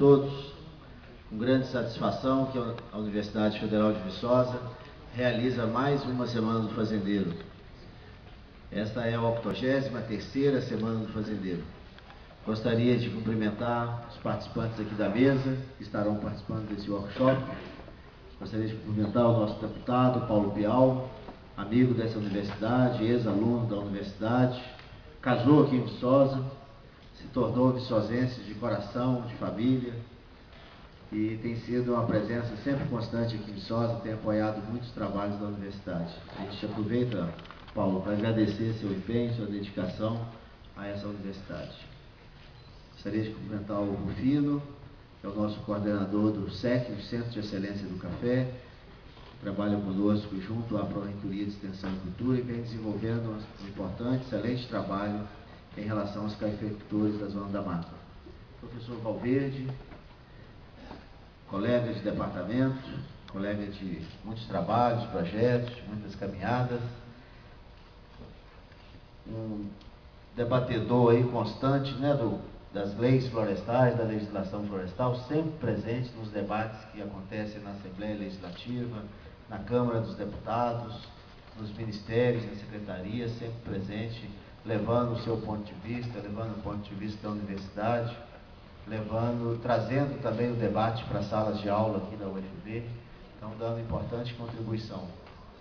todos. Com grande satisfação que a Universidade Federal de Viçosa realiza mais uma Semana do Fazendeiro. Esta é a 83ª Semana do Fazendeiro. Gostaria de cumprimentar os participantes aqui da mesa, que estarão participando desse workshop. Gostaria de cumprimentar o nosso deputado Paulo Pial, amigo dessa universidade, ex-aluno da universidade, casou aqui em Viçosa, se tornou viçosense de coração, de família, e tem sido uma presença sempre constante aqui em Viçosa, tem apoiado muitos trabalhos da universidade. A gente aproveita, Paulo, para agradecer seu empenho, sua dedicação a essa universidade. Gostaria de cumprimentar o Rufino, que é o nosso coordenador do SEC, o Centro de Excelência do Café, que trabalha conosco junto à Pró-Reitoria de Extensão e Cultura e vem desenvolvendo um importante, excelente trabalho em relação aos cafeicultores da Zona da Mata. Professor Valverde, colega de departamento, colega de muitos trabalhos, projetos, muitas caminhadas, um debatedor aí constante, né, das leis florestais, da legislação florestal, sempre presente nos debates que acontecem na Assembleia Legislativa, na Câmara dos Deputados, nos ministérios, nas secretarias, sempre presente, levando o seu ponto de vista, levando o ponto de vista da universidade, trazendo também o debate para as salas de aula aqui da UFV, então dando importante contribuição,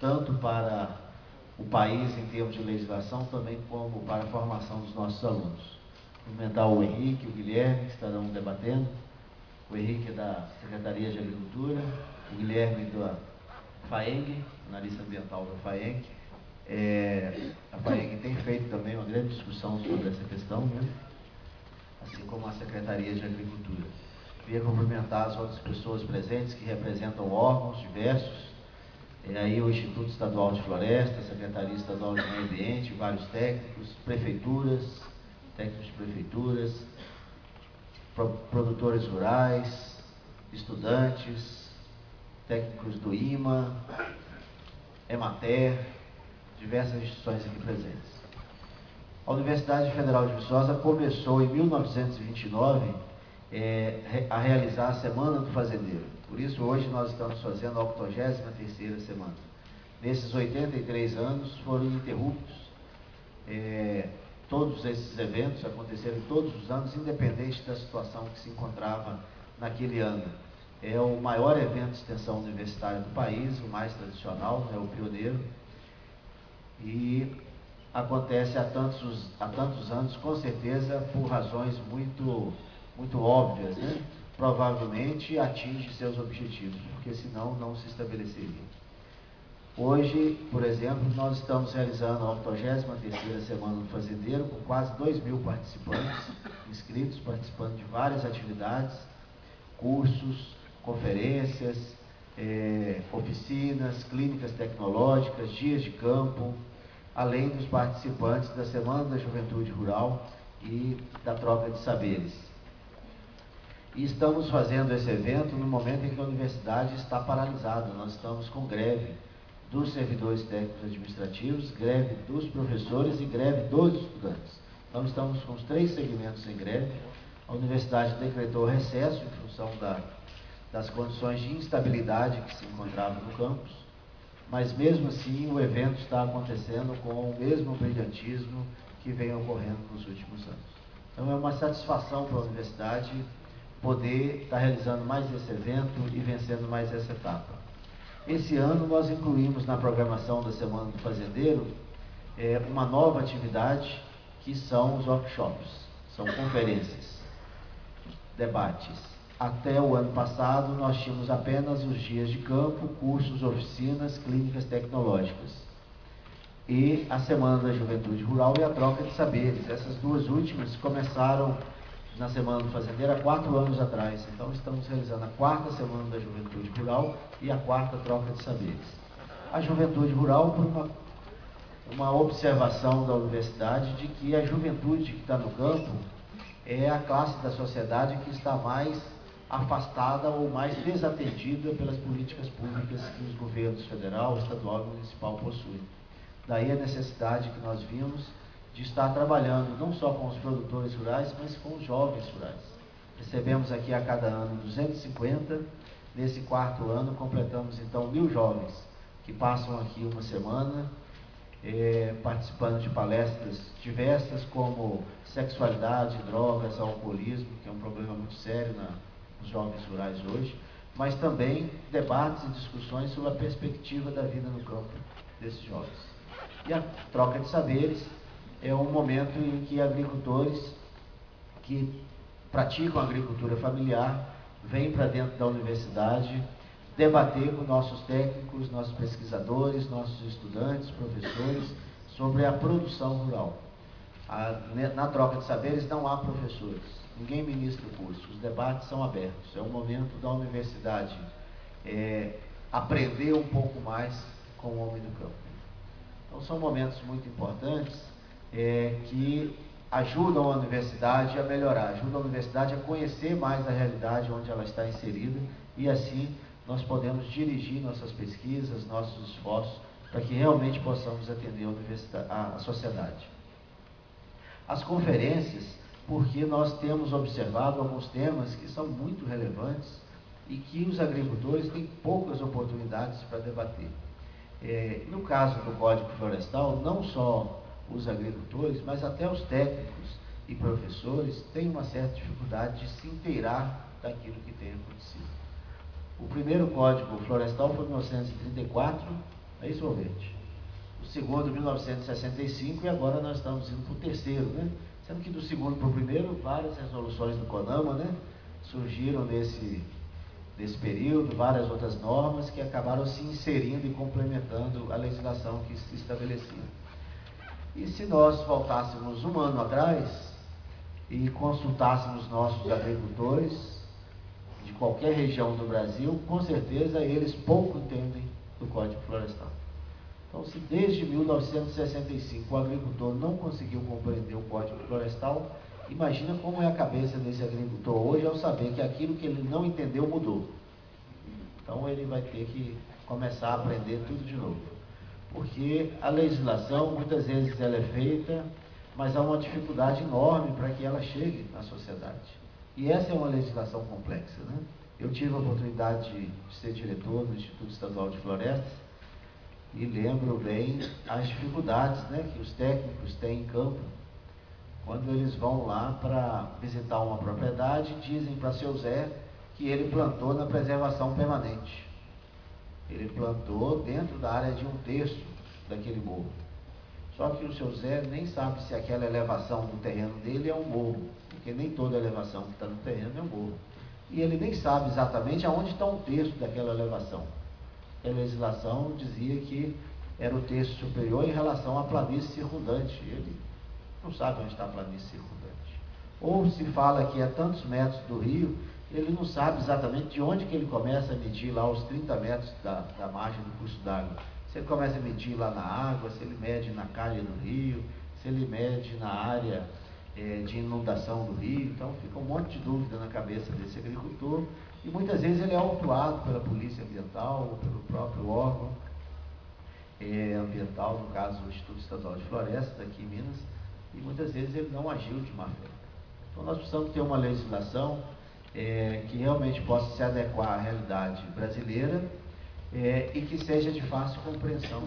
tanto para o país em termos de legislação, também como para a formação dos nossos alunos. Cumprimentar o Henrique e o Guilherme, que estarão debatendo. O Henrique é da Secretaria de Agricultura, o Guilherme da FAENG, analista ambiental da FAENG. A FAENG tem feito também uma grande discussão sobre essa questão, né? Assim como a Secretaria de Agricultura. Queria cumprimentar as outras pessoas presentes que representam órgãos diversos, aí o Instituto Estadual de Floresta, a Secretaria Estadual de Meio Ambiente, vários técnicos, prefeituras, técnicos de prefeituras, produtores rurais, estudantes, técnicos do IMA, Emater, diversas instituições aqui presentes. A Universidade Federal de Viçosa começou em 1929 a realizar a Semana do Fazendeiro. Por isso, hoje nós estamos fazendo a 83ª semana. Nesses 83 anos foram ininterruptos. Todos esses eventos aconteceram todos os anos, independente da situação que se encontrava naquele ano. É o maior evento de extensão universitária do país, o mais tradicional, o pioneiro, e acontece há tantos anos, com certeza, por razões muito óbvias, né? Provavelmente atinge seus objetivos, porque senão não se estabeleceria. Hoje, por exemplo, nós estamos realizando a 83ª Semana do Fazendeiro, com quase 2.000 participantes inscritos, participando de várias atividades, cursos, conferências, oficinas, clínicas tecnológicas, dias de campo, além dos participantes da Semana da Juventude Rural e da troca de saberes. E estamos fazendo esse evento no momento em que a universidade está paralisada. Nós estamos com greve dos servidores técnicos administrativos, greve dos professores e greve dos estudantes. Então estamos com os 3 segmentos em greve. A universidade decretou recesso em função das condições de instabilidade que se encontravam no campus, mas mesmo assim o evento está acontecendo com o mesmo brilhantismo que vem ocorrendo nos últimos anos. Então é uma satisfação para a universidade poder estar realizando mais esse evento e vencendo mais essa etapa. Esse ano nós incluímos na programação da Semana do Fazendeiro uma nova atividade, que são os workshops, são conferências, debates. Até o ano passado nós tínhamos apenas os dias de campo, cursos, oficinas, clínicas tecnológicas. E a Semana da Juventude Rural e a troca de saberes. Essas duas últimas começaram na Semana do Fazendeiro há 4 anos atrás. Então estamos realizando a 4ª Semana da Juventude Rural e a 4ª Troca de Saberes. A Juventude Rural por uma observação da universidade de que a juventude que está no campo é a classe da sociedade que está mais afastada ou mais desatendida pelas políticas públicas que os governos federal, estadual e municipal possuem. Daí a necessidade que nós vimos de estar trabalhando não só com os produtores rurais, mas com os jovens rurais. Recebemos aqui a cada ano 250. Nesse quarto ano, completamos então 1000 jovens que passam aqui uma semana, participando de palestras diversas, como sexualidade, drogas, alcoolismo, que é um problema muito sério nos jovens rurais hoje, mas também debates e discussões sobre a perspectiva da vida no campo desses jovens. E a troca de saberes é um momento em que agricultores que praticam agricultura familiar vêm para dentro da universidade debater com nossos técnicos, nossos pesquisadores, nossos estudantes, professores, sobre a produção rural. Na troca de saberes não há professores, ninguém ministra o curso, os debates são abertos, é um momento da universidade aprender um pouco mais com o homem do campo. Então são momentos muito importantes que ajudam a universidade a melhorar, ajudam a universidade a conhecer mais a realidade onde ela está inserida, e assim nós podemos dirigir nossas pesquisas, nossos esforços, para que realmente possamos atender a sociedade. As conferências, porque nós temos observado alguns temas que são muito relevantes e que os agricultores têm poucas oportunidades para debater. No caso do Código Florestal, não só os agricultores, mas até os técnicos e professores têm uma certa dificuldade de se inteirar daquilo que tem acontecido. O primeiro Código Florestal foi em 1934, é isso, Valverde? O segundo, em 1965, e agora nós estamos indo para o terceiro, né? Sendo que do segundo para o primeiro, várias resoluções do CONAMA, né, surgiram nesse período, várias outras normas que acabaram se inserindo e complementando a legislação que se estabelecia. E se nós voltássemos um ano atrás e consultássemos nossos agricultores de qualquer região do Brasil, com certeza eles pouco entendem do Código Florestal. Então, se desde 1965 o agricultor não conseguiu compreender o Código Florestal, imagina como é a cabeça desse agricultor hoje ao saber que aquilo que ele não entendeu mudou. Então ele vai ter que começar a aprender tudo de novo. Porque a legislação, muitas vezes ela é feita, mas há uma dificuldade enorme para que ela chegue à sociedade. E essa é uma legislação complexa, né? Eu tive a oportunidade de ser diretor do Instituto Estadual de Florestas e lembro bem as dificuldades, né, que os técnicos têm em campo quando eles vão lá para visitar uma propriedade e dizem para seu Zé que ele plantou na preservação permanente. Ele plantou dentro da área de 1/3 daquele morro. Só que o seu Zé nem sabe se aquela elevação do terreno dele é um morro, porque nem toda elevação que está no terreno é um morro. E ele nem sabe exatamente aonde está 1/3 daquela elevação. A legislação dizia que era o terço superior em relação à planície circundante. Ele não sabe onde está a planície circundante. Ou se fala que é tantos metros do rio, ele não sabe exatamente de onde que ele começa a medir lá os 30 metros da margem do curso d'água. Se ele começa a medir lá na água, se ele mede na calha do rio, se ele mede na área de inundação do rio. Então fica um monte de dúvida na cabeça desse agricultor, e muitas vezes ele é autuado pela polícia ambiental ou pelo próprio órgão ambiental, no caso o Instituto Estadual de Florestas, aqui em Minas, e muitas vezes ele não agiu de má fé. Então nós precisamos ter uma legislação que realmente possa se adequar à realidade brasileira e que seja de fácil compreensão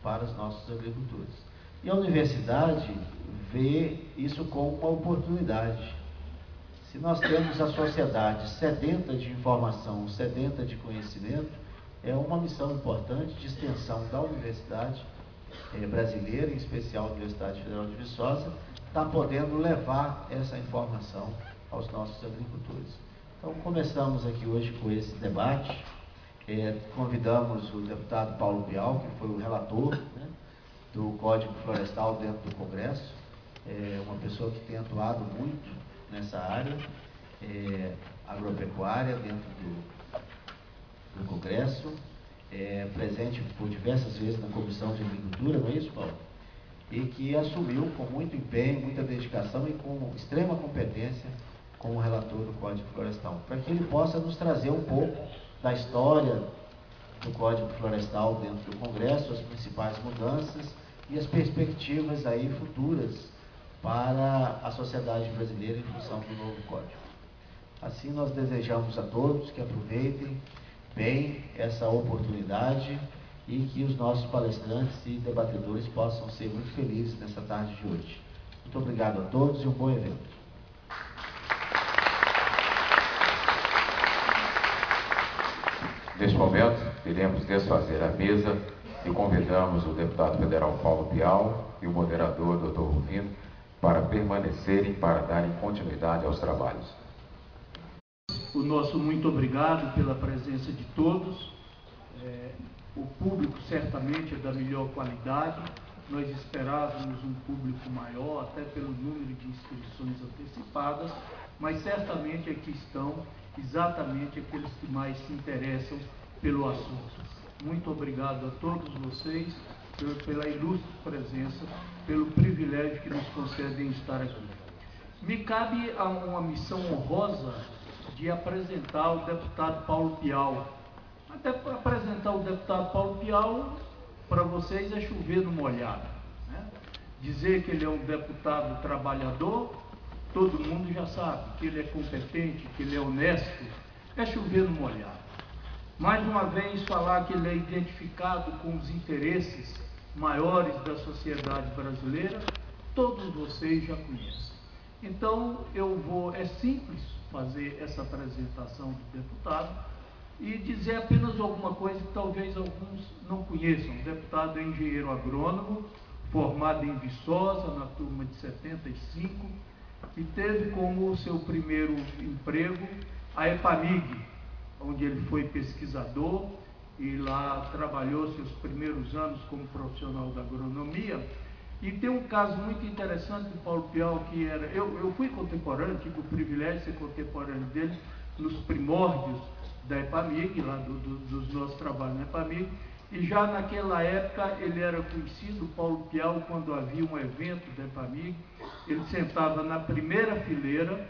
para os nossos agricultores. E a universidade vê isso como uma oportunidade. Se nós temos a sociedade sedenta de informação, sedenta de conhecimento, é uma missão importante de extensão da universidade brasileira, em especial a Universidade Federal de Viçosa, está podendo levar essa informação aos nossos agricultores. Então, começamos aqui hoje com esse debate. Convidamos o deputado Paulo Bial, que foi o relator, né, do Código Florestal dentro do Congresso, uma pessoa que tem atuado muito nessa área agropecuária dentro do Congresso, presente por diversas vezes na Comissão de Agricultura, não é isso, Paulo? E que assumiu com muito empenho, muita dedicação e com extrema competência como relator do Código Florestal, para que ele possa nos trazer um pouco da história do Código Florestal dentro do Congresso, as principais mudanças e as perspectivas aí futuras para a sociedade brasileira em função do novo Código. Assim, nós desejamos a todos que aproveitem bem essa oportunidade e que os nossos palestrantes e debatedores possam ser muito felizes nessa tarde de hoje. Muito obrigado a todos e um bom evento. Neste momento, iremos desfazer a mesa e convidamos o deputado federal Paulo Piau e o moderador, Dr. Rufino, para permanecerem, para darem continuidade aos trabalhos. O nosso muito obrigado pela presença de todos. O público certamente é da melhor qualidade. Nós esperávamos um público maior, até pelo número de inscrições antecipadas, mas certamente aqui estão exatamente aqueles que mais se interessam pelo assunto. Muito obrigado a todos vocês pela ilustre presença, pelo privilégio que nos concedem estar aqui. Me cabe uma missão honrosa de apresentar o deputado Paulo Piau. Até para apresentar o deputado Paulo Piau, para vocês é chover no molhado, né? Dizer que ele é um deputado trabalhador, todo mundo já sabe, que ele é competente, que ele é honesto, é chover no molhado. Mais uma vez, falar que ele é identificado com os interesses maiores da sociedade brasileira, todos vocês já conhecem. Então, é simples fazer essa apresentação do deputado e dizer apenas alguma coisa que talvez alguns não conheçam. O deputado é engenheiro agrônomo, formado em Viçosa, na turma de 75, e teve como seu primeiro emprego a EPAMIG, onde ele foi pesquisador e lá trabalhou seus primeiros anos como profissional da agronomia. E tem um caso muito interessante do Paulo Piau, que era... Eu fui contemporâneo, tive o privilégio de ser contemporâneo dele nos primórdios da EPAMIG, lá dos nossos trabalhos na EPAMIG, e já naquela época ele era conhecido, o Paulo Piau, quando havia um evento da EPAMIG, ele sentava na primeira fileira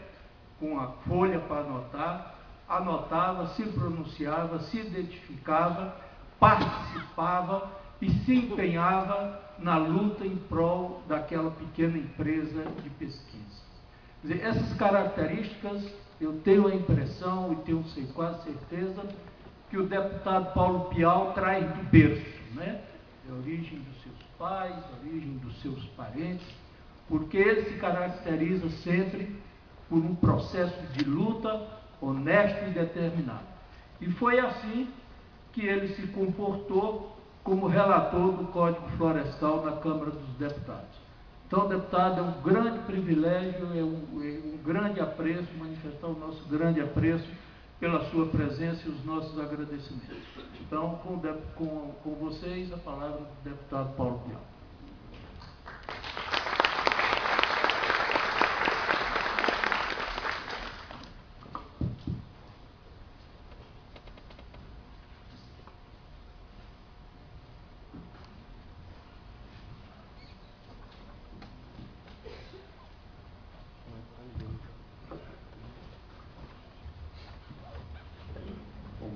com a folha para anotar, anotava, se pronunciava, se identificava, participava e se empenhava na luta em prol daquela pequena empresa de pesquisa. Quer dizer, essas características, eu tenho a impressão e tenho quase certeza que o deputado Paulo Piau traz do berço, né? A origem dos seus pais, a origem dos seus parentes, porque ele se caracteriza sempre por um processo de luta honesto e determinado. E foi assim que ele se comportou como relator do Código Florestal na Câmara dos Deputados. Então, deputado, é um grande privilégio, é um grande apreço, manifestar o nosso grande apreço pela sua presença e os nossos agradecimentos. Então, com vocês, a palavra do deputado Paulo Piau.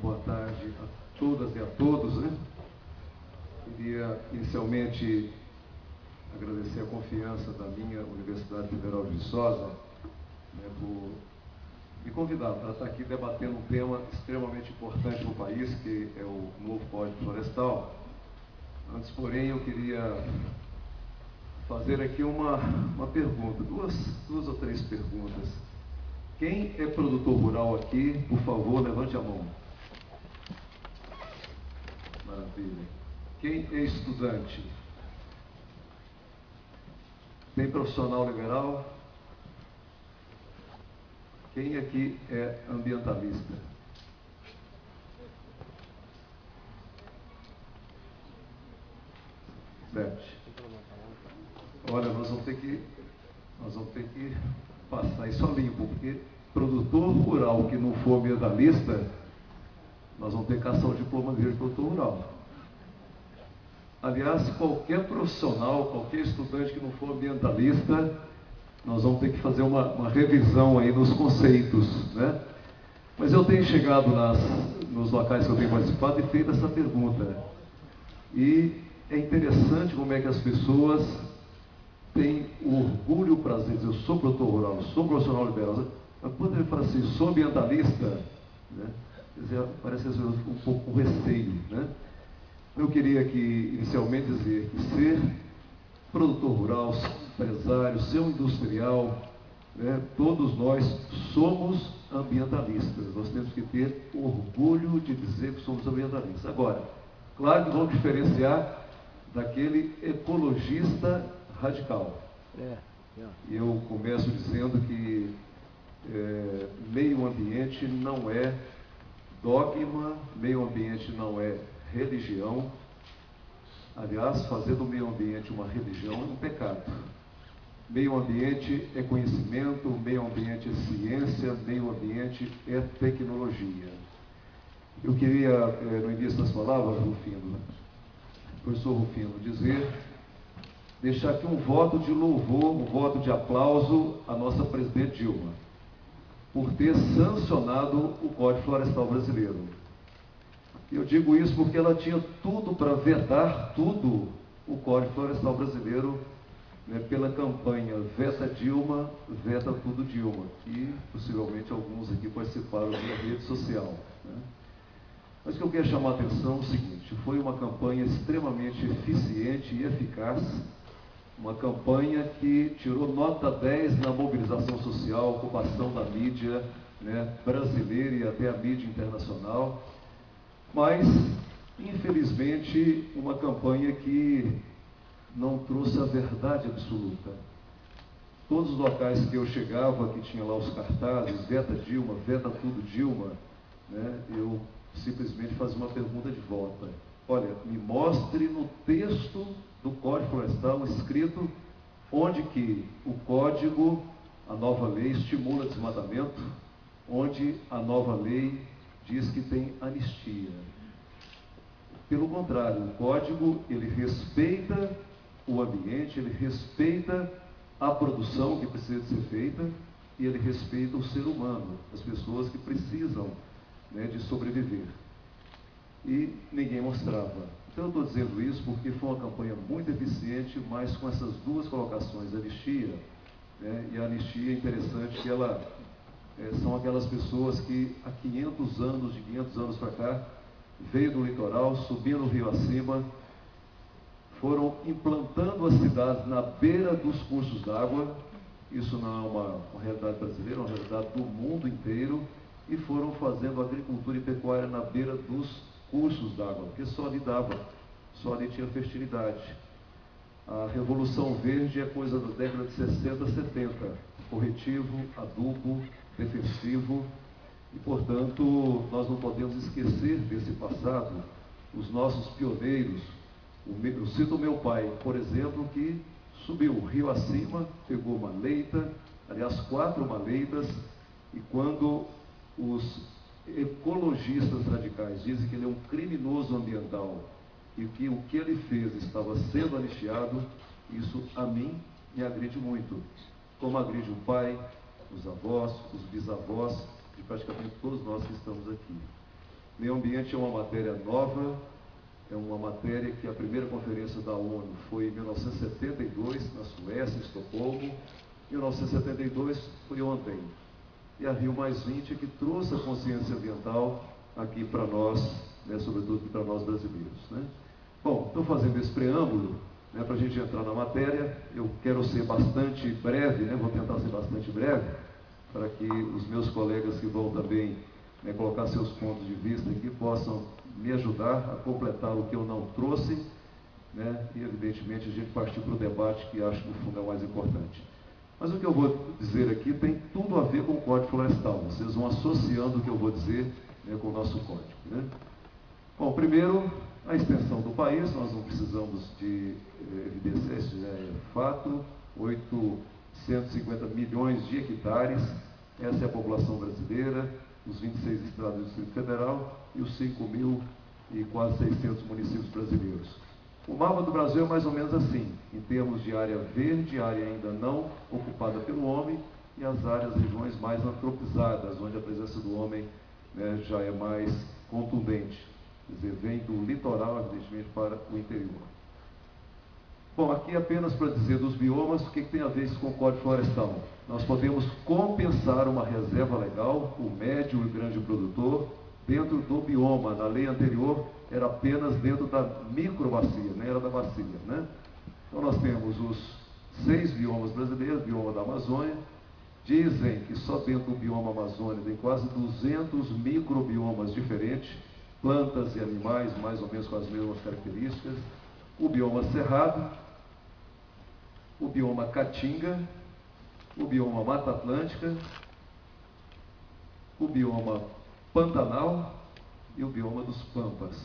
Boa tarde a todas e a todos, né? Queria inicialmente agradecer a confiança da minha Universidade Federal de Viçosa, né, por me convidar para estar aqui debatendo um tema extremamente importante para o país, que é o novo Código Florestal. Antes, porém, eu queria fazer aqui uma pergunta, duas ou três perguntas. Quem é produtor rural aqui, por favor, levante a mão. Maravilha. Quem é estudante? Tem profissional liberal? Quem aqui é ambientalista? Sete. Olha, nós vamos ter que passar isso a limpo, porque produtor rural que não for ambientalista, nós vamos ter que caçar o diploma dele de produtor rural. Aliás, qualquer profissional, qualquer estudante que não for ambientalista, nós vamos ter que fazer uma revisão aí nos conceitos, né? Mas eu tenho chegado nos locais que eu tenho participado e feito essa pergunta. E é interessante como é que as pessoas têm o orgulho, o prazer de dizer, eu sou produtor rural, eu sou profissional liberal. Mas quando ele fala assim, sou ambientalista, né, quer dizer, parece um pouco com receio, né? Eu queria aqui, inicialmente, dizer que ser produtor rural, ser empresário, ser um industrial, né, todos nós somos ambientalistas. Nós temos que ter orgulho de dizer que somos ambientalistas. Agora, claro que vamos diferenciar daquele ecologista radical. E eu começo dizendo que meio ambiente não é dogma, meio ambiente não é religião. Aliás, fazer do meio ambiente uma religião é um pecado. Meio ambiente é conhecimento, meio ambiente é ciência, meio ambiente é tecnologia. Eu queria, no início das palavras, Rufino, professor Rufino, deixar aqui um voto de louvor, um voto de aplauso à nossa presidente Dilma, por ter sancionado o Código Florestal Brasileiro. Eu digo isso porque ela tinha tudo para vetar tudo o Código Florestal Brasileiro, né, pela campanha Veta Dilma, Veta Tudo Dilma, que possivelmente alguns aqui participaram da rede social, né? Mas o que eu quero chamar a atenção é o seguinte: foi uma campanha extremamente eficiente e eficaz, uma campanha que tirou nota 10 na mobilização social, ocupação da mídia, né, brasileira e até a mídia internacional, mas, infelizmente, uma campanha que não trouxe a verdade absoluta. Todos os locais que eu chegava, que tinha lá os cartazes, Veta Dilma, Veta Tudo Dilma, né, eu simplesmente fazia uma pergunta de volta. Olha, me mostre no texto do Código Florestal escrito onde que o Código, a nova lei, estimula desmatamento, onde a nova lei diz que tem anistia. Pelo contrário, o Código, ele respeita o ambiente, ele respeita a produção que precisa de ser feita e ele respeita o ser humano, as pessoas que precisam, né, de sobreviver. E ninguém mostrava. Então eu estou dizendo isso porque foi uma campanha muito eficiente, mas com essas duas colocações, a anistia, né, e a anistia é interessante que ela são aquelas pessoas que há 500 anos para cá, veio do litoral, subindo o rio acima, foram implantando as cidades na beira dos cursos d'água. Isso não é uma realidade brasileira, é uma realidade do mundo inteiro, e foram fazendo agricultura e pecuária na beira dos cursos d'água, porque só ali dava, só ali tinha fertilidade. A Revolução Verde é coisa da década de 60, 70, corretivo, adubo, defensivo, e, portanto, nós não podemos esquecer desse passado. Os nossos pioneiros, eu cito o meu pai, por exemplo, que subiu o rio acima, pegou uma leita, aliás, 4 maleitas, e quando os ecologistas radicais dizem que ele é um criminoso ambiental e que o que ele fez estava sendo anistiado, isso a mim me agride muito, como agride o pai, os avós, os bisavós, de praticamente todos nós que estamos aqui. Meio ambiente é uma matéria nova, é uma matéria que a primeira conferência da ONU foi em 1972, na Suécia, em Estocolmo. 1972 foi ontem. E a Rio+20 é que trouxe a consciência ambiental aqui para nós, né, sobretudo para nós brasileiros, né? Bom, estou fazendo esse preâmbulo, né, para a gente entrar na matéria. Eu quero ser bastante breve, né, vou tentar ser bastante breve, para que os meus colegas que vão também, né, colocar seus pontos de vista aqui possam me ajudar a completar o que eu não trouxe, né, e evidentemente a gente partir para o debate, que acho que no fundo é o mais importante. Mas o que eu vou dizer aqui tem tudo a ver com o Código Florestal. Vocês vão associando o que eu vou dizer, né, com o nosso código, né? Bom, primeiro, a extensão do país. Nós não precisamos de evidenciar, isso já é fato. 850 milhões de hectares, essa é a população brasileira, os 26 estados do Distrito Federal e os 5.000 e quase 600 municípios brasileiros. O mapa do Brasil é mais ou menos assim, em termos de área verde, área ainda não ocupada pelo homem, e as áreas, regiões mais antropizadas, onde a presença do homem, né, já é mais contundente. Quer dizer, vem do litoral, evidentemente, para o interior. Bom, aqui apenas para dizer dos biomas, o que tem a ver isso com o Código Florestal. Nós podemos compensar uma reserva legal, o médio e o grande produtor, dentro do bioma. Na lei anterior, era apenas dentro da microbacia, nem era da bacia, né? Então nós temos os 6 biomas brasileiros, bioma da Amazônia. Dizem que só dentro do bioma Amazônia tem quase 200 microbiomas diferentes, plantas e animais, mais ou menos com as mesmas características. O bioma Cerrado, o bioma Caatinga, o bioma Mata Atlântica, o bioma Pantanal e o bioma dos Pampas.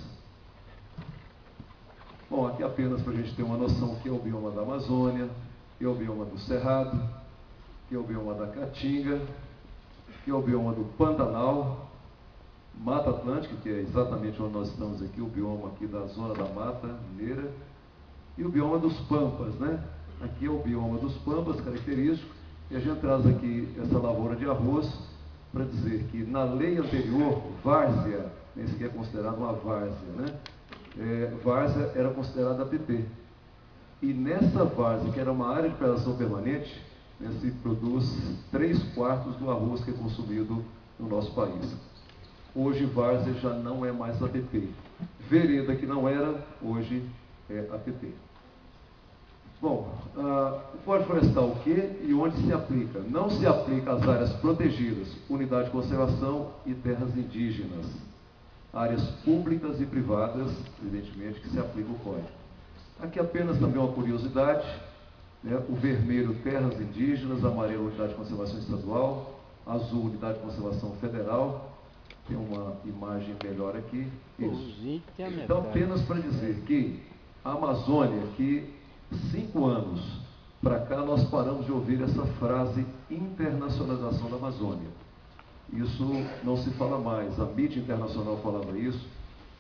Bom, aqui apenas para a gente ter uma noção que é o bioma da Amazônia, que é o bioma do Cerrado, que é o bioma da Caatinga, que é o bioma do Pantanal, Mata Atlântica, que é exatamente onde nós estamos aqui, o bioma aqui da Zona da Mata Mineira, e o bioma dos Pampas, né? Aqui é o bioma dos Pampas, característico, e a gente traz aqui essa lavoura de arroz para dizer que na lei anterior, várzea, nem sequer é considerada uma várzea, né? Várzea era considerada APP. E nessa várzea, que era uma área de predação permanente, né, se produz 3/4 do arroz que é consumido no nosso país. Hoje, várzea já não é mais APP. Vereda, que não era, hoje é APP. Bom, o Código Florestal o quê e onde se aplica? Não se aplica às áreas protegidas, unidade de conservação e terras indígenas. Áreas públicas e privadas, evidentemente, que se aplica o Código. Aqui apenas também uma curiosidade, né? O vermelho, terras indígenas, amarelo, unidade de conservação estadual, azul, unidade de conservação federal. Tem uma imagem melhor aqui. Isso. Então, apenas para dizer que a Amazônia, que 5 anos para cá, nós paramos de ouvir essa frase internacionalização da Amazônia. Isso não se fala mais. A mídia internacional falava isso,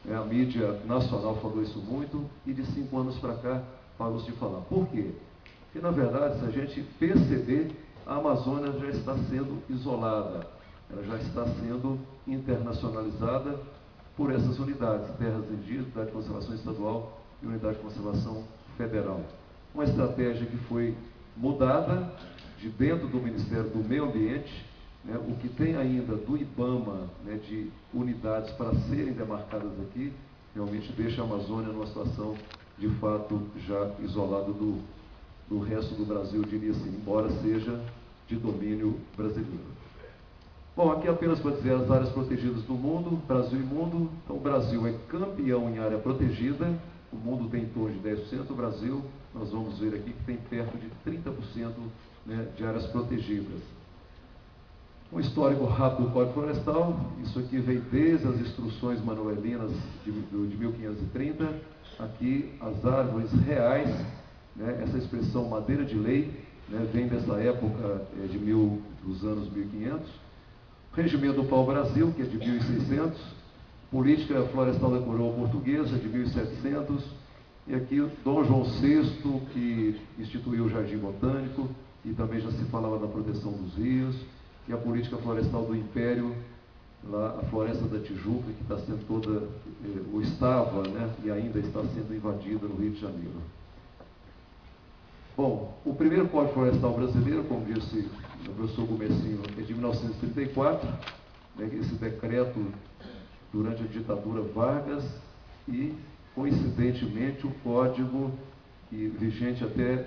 a mídia nacional falou isso muito, e de 5 anos para cá parou-se de falar. Por quê? Porque, na verdade, se a gente perceber, a Amazônia já está sendo isolada, ela já está sendo internacionalizada por essas unidades, terras indígenas, unidade de conservação estadual e unidade de conservação federal. Uma estratégia que foi mudada de dentro do Ministério do Meio Ambiente, né, o que tem ainda do IBAMA, né, de unidades para serem demarcadas aqui, realmente deixa a Amazônia numa situação, de fato, já isolada do resto do Brasil, eu diria assim, embora seja de domínio brasileiro. Bom, aqui apenas para dizer as áreas protegidas do mundo, Brasil e mundo. Então, o Brasil é campeão em área protegida, o mundo tem em torno de 10%, o Brasil, nós vamos ver aqui que tem perto de 30%, né, de áreas protegidas. Um histórico rápido do Código Florestal, isso aqui vem desde as instruções manuelinas de 1530, aqui as árvores reais, né, essa expressão madeira de lei, né, vem dessa época dos anos 1500, Regimento do Pau-Brasil, que é de 1600, Política Florestal da Coroa Portuguesa, de 1700, e aqui Dom João VI, que instituiu o Jardim Botânico, e também já se falava da proteção dos rios, e a Política Florestal do Império, lá a Floresta da Tijuca, que está sendo toda, ou estava, né, e ainda está sendo invadida no Rio de Janeiro. Bom, o primeiro Código Florestal brasileiro, como disse o professor Gomecinho, é de 1934, né, esse decreto durante a ditadura Vargas, e, coincidentemente, o código que vigente até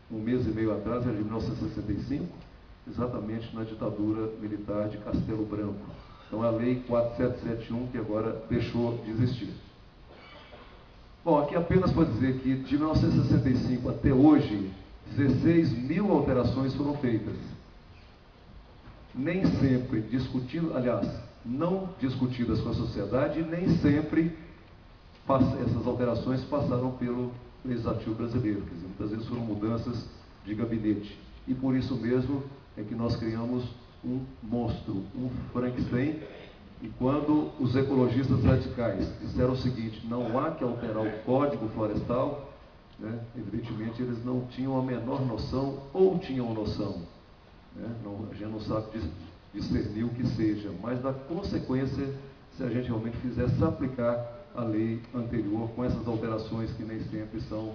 1 mês e meio atrás era de 1965, exatamente na ditadura militar de Castelo Branco. Então, a Lei 4771, que agora deixou de existir. Bom, aqui apenas para dizer que de 1965 até hoje, 16 mil alterações foram feitas. Nem sempre discutidas, aliás, não discutidas com a sociedade, nem sempre essas alterações passaram pelo Legislativo brasileiro. Quer dizer, muitas vezes foram mudanças de gabinete. E por isso mesmo é que nós criamos um monstro, um Frankenstein. E quando os ecologistas radicais disseram o seguinte: não há que alterar o Código Florestal, né, evidentemente eles não tinham a menor noção, ou tinham noção, né, a gente não sabe discernir o que seja, mas da consequência se a gente realmente fizesse aplicar a lei anterior com essas alterações que nem sempre são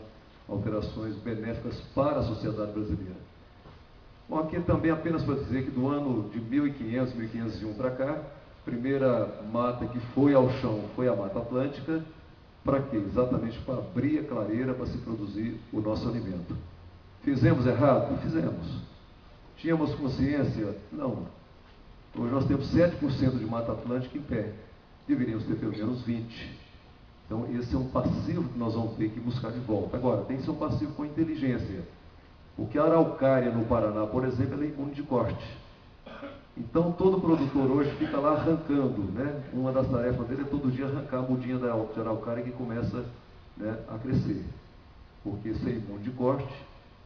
alterações benéficas para a sociedade brasileira. Bom, aqui também apenas para dizer que do ano de 1500, 1501 para cá, a primeira mata que foi ao chão foi a Mata Atlântica. Para quê? Exatamente para abrir a clareira para se produzir o nosso alimento. Fizemos errado? Fizemos. Tínhamos consciência? Não. Hoje nós temos 7% de Mata Atlântica em pé. Deveríamos ter pelo menos 20%. Então esse é um passivo que nós vamos ter que buscar de volta. Agora, tem que ser um passivo com inteligência. Porque a araucária no Paraná, por exemplo, ela é imune de corte. Então todo produtor hoje fica lá arrancando, né? Uma das tarefas dele é todo dia arrancar a mudinha da araucária que começa, né, a crescer. Porque isso é imune de corte.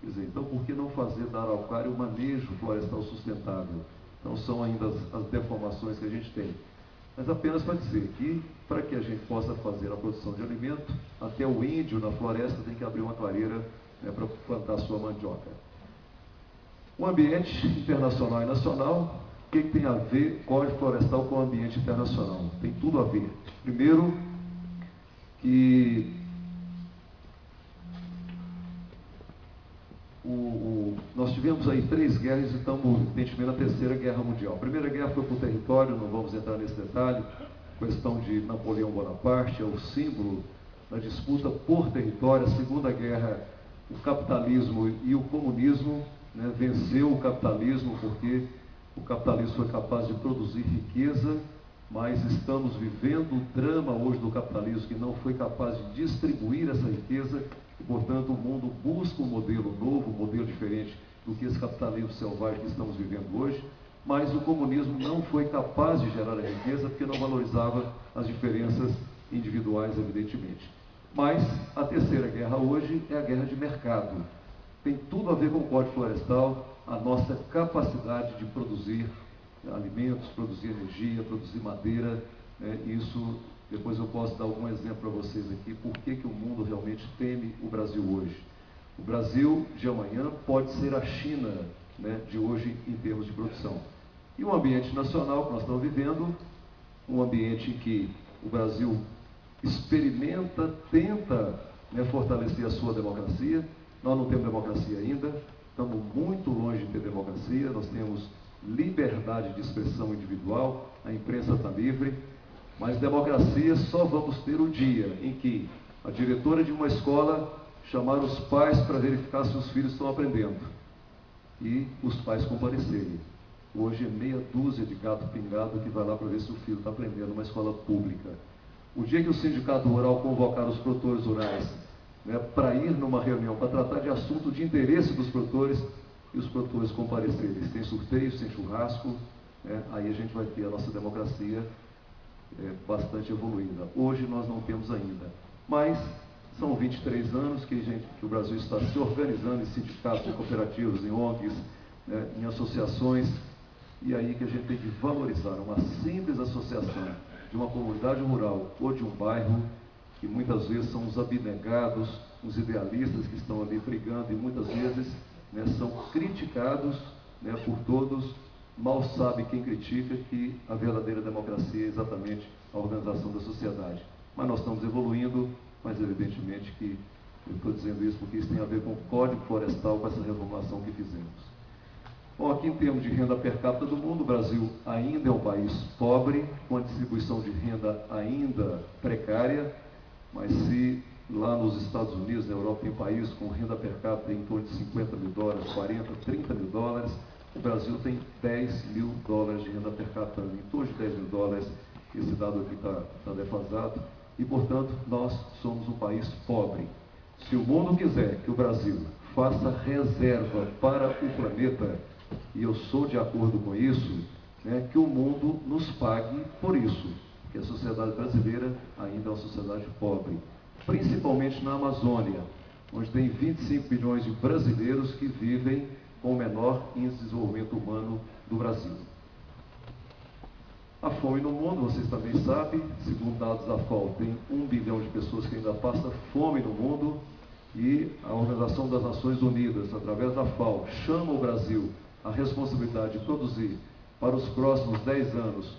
Quer dizer, então por que não fazer da araucária um manejo florestal sustentável? Então são ainda as deformações que a gente tem. Mas apenas para dizer que, para que a gente possa fazer a produção de alimento, até o índio na floresta tem que abrir uma clareira, né, para plantar a sua mandioca. O ambiente internacional e nacional, o que tem a ver Código Florestal com o ambiente internacional? Tem tudo a ver. Primeiro, que nós tivemos aí 3 guerras e estamos evidentemente na Terceira Guerra Mundial. A Primeira Guerra foi por território, não vamos entrar nesse detalhe. Questão de Napoleão Bonaparte, é o símbolo da disputa por território. A Segunda Guerra, o capitalismo e o comunismo, né, venceu o capitalismo porque o capitalismo foi capaz de produzir riqueza, mas estamos vivendo o drama hoje do capitalismo que não foi capaz de distribuir essa riqueza e, portanto, o mundo busca um modelo novo, um modelo diferente do que esse capitalismo selvagem que estamos vivendo hoje, mas o comunismo não foi capaz de gerar a riqueza porque não valorizava as diferenças individuais, evidentemente. Mas a Terceira Guerra hoje é a guerra de mercado. Tem tudo a ver com o Código Florestal, a nossa capacidade de produzir alimentos, produzir energia, produzir madeira, né? Isso, depois eu posso dar algum exemplo para vocês aqui, por que o mundo realmente teme o Brasil hoje. O Brasil de amanhã pode ser a China, né, de hoje em termos de produção. E o ambiente nacional que nós estamos vivendo, um ambiente em que o Brasil experimenta, tenta, né, fortalecer a sua democracia. Nós não temos democracia ainda, estamos muito longe de ter democracia, nós temos liberdade de expressão individual, a imprensa está livre, mas democracia só vamos ter o dia em que a diretora de uma escola chamar os pais para verificar se os filhos estão aprendendo e os pais comparecerem. Hoje é meia dúzia de gato pingado que vai lá para ver se o filho está aprendendo numa escola pública. O dia que o sindicato rural convocar os produtores rurais, né, para ir numa reunião, para tratar de assunto de interesse dos produtores, e os produtores comparecerem, sem sorteio, sem churrasco, né, aí a gente vai ter a nossa democracia bastante evoluída. Hoje nós não temos ainda, mas são 23 anos que o Brasil está se organizando em sindicatos, em cooperativas, em ONGs, né, em associações, e aí que a gente tem que valorizar uma simples associação de uma comunidade rural ou de um bairro, que muitas vezes são os abnegados, os idealistas que estão ali brigando e muitas vezes, né, são criticados, né, por todos. Mal sabe quem critica que a verdadeira democracia é exatamente a organização da sociedade. Mas nós estamos evoluindo, mas evidentemente que eu estou dizendo isso porque isso tem a ver com o Código Florestal, com essa reformulação que fizemos. Bom, aqui em termos de renda per capita do mundo, o Brasil ainda é um país pobre, com a distribuição de renda ainda precária, mas se lá nos Estados Unidos, na Europa, tem países com renda per capita em torno de 50 mil dólares, 40, 30 mil dólares, o Brasil tem 10 mil dólares de renda per capita, em torno de 10 mil dólares, esse dado aqui está defasado, e portanto nós somos um país pobre. Se o mundo quiser que o Brasil faça reserva para o planeta, e eu sou de acordo com isso, né, que o mundo nos pague por isso, que a sociedade brasileira ainda é uma sociedade pobre, principalmente na Amazônia, onde tem 25 milhões de brasileiros que vivem com o menor índice de desenvolvimento humano do Brasil. A fome no mundo, vocês também sabem, segundo dados da FAO, tem 1 bilhão de pessoas que ainda passam fome no mundo, e a Organização das Nações Unidas, através da FAO, chama o Brasil a responsabilidade de produzir para os próximos 10 anos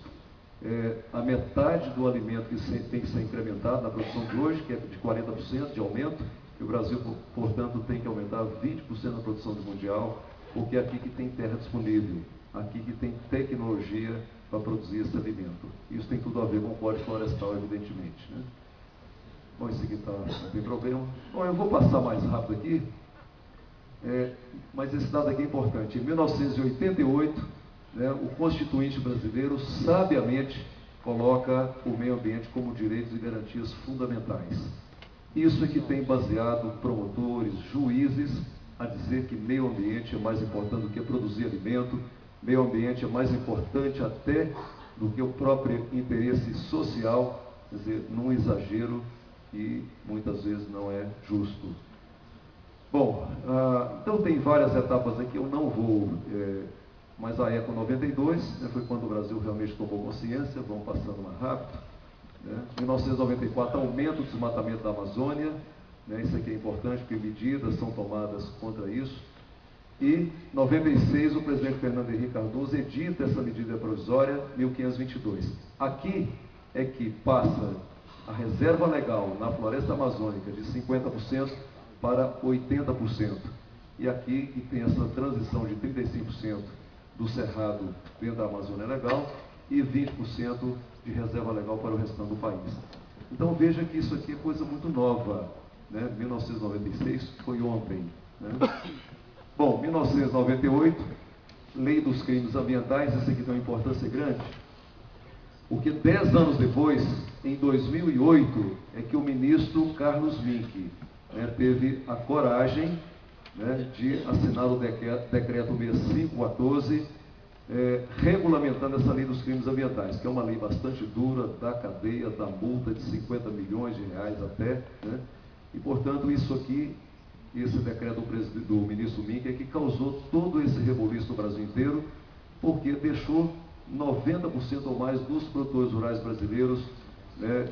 a metade do alimento que tem que ser incrementado na produção de hoje, que é de 40% de aumento, que o Brasil, portanto, tem que aumentar 20% a produção mundial, porque é aqui que tem terra disponível, aqui que tem tecnologia para produzir esse alimento. Isso tem tudo a ver com o Código Florestal, evidentemente, né? Bom, esse aqui não tem problema. Bom, eu vou passar mais rápido aqui, mas esse dado aqui é importante. Em 1988, né, o Constituinte brasileiro sabiamente coloca o meio ambiente como direitos e garantias fundamentais. Isso é que tem baseado promotores, juízes, a dizer que meio ambiente é mais importante do que produzir alimento, meio ambiente é mais importante até do que o próprio interesse social, quer dizer, num exagero que muitas vezes não é justo. Bom, então tem várias etapas aqui, eu não vou, mas a ECO 92, né, foi quando o Brasil realmente tomou consciência, vamos passando mais rápido. Né? 1994, aumento do desmatamento da Amazônia, né, isso aqui é importante, porque medidas são tomadas contra isso. E 96, o presidente Fernando Henrique Cardoso edita essa medida provisória 1522. Aqui é que passa a reserva legal na floresta amazônica de 50% para 80%. E aqui que tem essa transição de 35% do cerrado dentro da Amazônia legal e 20% de reserva legal para o restante do país. Então veja que isso aqui é coisa muito nova, né? 1996 foi ontem, né? Bom, 1998, Lei dos Crimes Ambientais, essa aqui tem uma importância grande, porque 10 anos depois, em 2008, é que o ministro Carlos Mink, né, teve a coragem, né, de assinar o decreto 6514, regulamentando essa lei dos crimes ambientais, que é uma lei bastante dura, da cadeia, da multa de 50 milhões de reais até, né? E, portanto, isso aqui, esse decreto do ministro Mink é que causou todo esse rebuliço no Brasil inteiro, porque deixou 90% ou mais dos produtores rurais brasileiros, né,